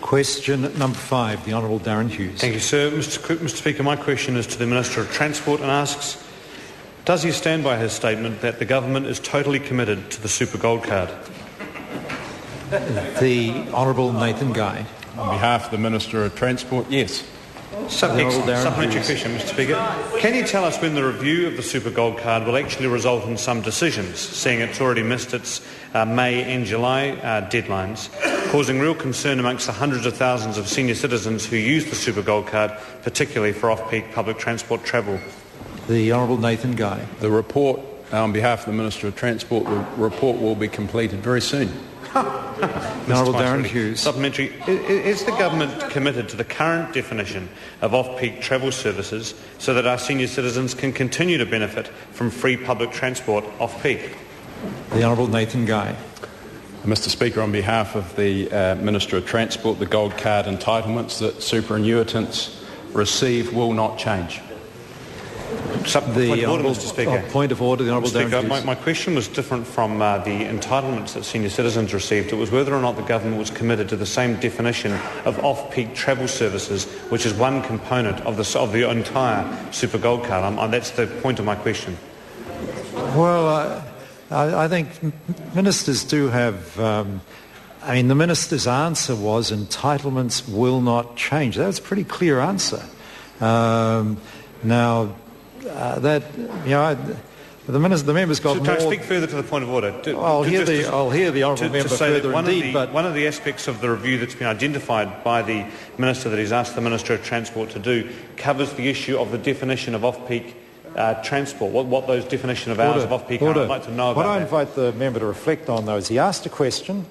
Question number 5, the Honourable Darren Hughes. Thank you, sir. Mr. Speaker, my question is to the Minister of Transport and asks, does he stand by his statement that the government is totally committed to the SuperGold Card? The Honourable Nathan Guy. On behalf of the Minister of Transport, yes. Supplementary question, Mr. Speaker. Can you tell us when the review of the SuperGold Card will actually result in some decisions, seeing it's already missed its May and July deadlines, causing real concern amongst the hundreds of thousands of senior citizens who use the SuperGold Card, particularly for off-peak public transport travel? The Honourable Nathan Guy. The report, on behalf of the Minister of Transport, the report will be completed very soon. Honourable Darren Hughes. Supplementary. Is the government committed to the current definition of off-peak travel services so that our senior citizens can continue to benefit from free public transport off-peak? The Honourable Nathan Guy. Mr. Speaker, on behalf of the Minister of Transport, the Gold Card entitlements that superannuitants receive will not change. The Honourable Mr. Speaker. Point of order, the Honourable Mr. Darren Speaker, Hughes. my question was different from the entitlements that senior citizens received. It was whether or not the government was committed to the same definition of off-peak travel services, which is one component of the entire SuperGold Card. That's the point of my question. Well, I think ministers do have... the minister's answer was entitlements will not change. That's a pretty clear answer. The member's got more... Can I speak further to the point of order? I'll hear the honourable member further indeed, but... One of the aspects of the review that's been identified by the Minister that he's asked the Minister of Transport to do covers the issue of the definition of off-peak transport, what those definition of hours of off-peak are. I'd like to know about that. What I invite the member to reflect on, though, is he asked a question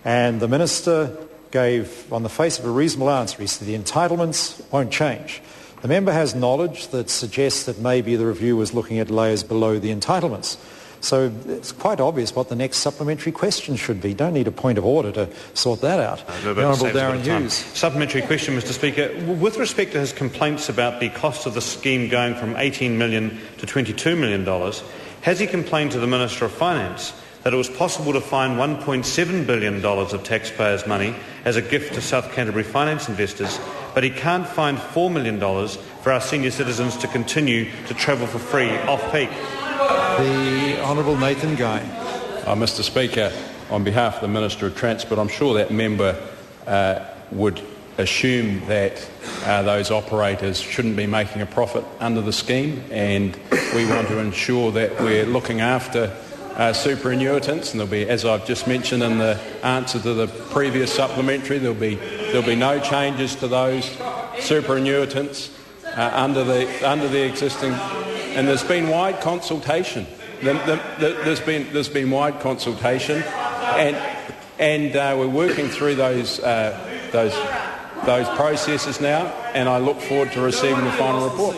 and the Minister gave, on the face of a reasonable answer, he said the entitlements won't change. The member has knowledge that suggests that maybe the review was looking at layers below the entitlements. So it's quite obvious what the next supplementary question should be. Don't need a point of order to sort that out. The Honourable Darren Hughes. Supplementary question, Mr. Speaker. With respect to his complaints about the cost of the scheme going from $18 million to $22 million, has he complained to the Minister of Finance that it was possible to find $1.7 billion of taxpayers' money as a gift to South Canterbury finance investors, but he can't find $4 million for our senior citizens to continue to travel for free off-peak? The Honourable Nathan Guy. Mr. Speaker, on behalf of the Minister of Transport, I'm sure that member would assume that those operators shouldn't be making a profit under the scheme, and we want to ensure that we're looking after superannuitants, and there'll be, as I've just mentioned in the answer to the previous supplementary, there'll be no changes to those superannuitants under the existing. And there's been wide consultation. There's been wide consultation, and we're working through those processes now, and I look forward to receiving the final report.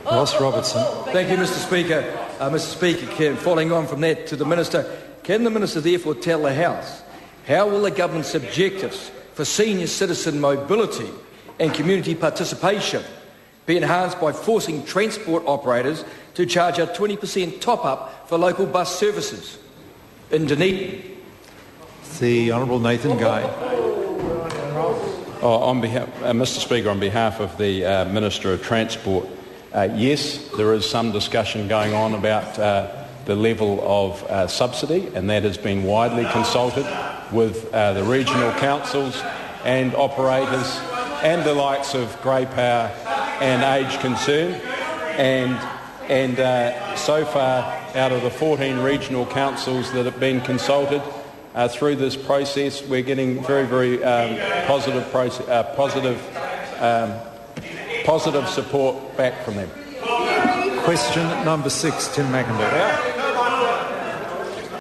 Ross Robertson. Thank you, Mr. Speaker. Mr. Speaker, following on from that to the Minister, can the Minister therefore tell the House how will the government's objectives for senior citizen mobility and community participation be enhanced by forcing transport operators to charge a 20% top-up for local bus services in Dunedin? The Honourable Nathan Guy. Mr. Speaker, on behalf of the Minister of Transport, yes, there is some discussion going on about the level of subsidy, and that has been widely consulted with the regional councils and operators and the likes of Grey Power and Age Concern, and so far out of the 14 regional councils that have been consulted through this process, we're getting very, very positive support back from them. Question number 6, Tim McIntyre.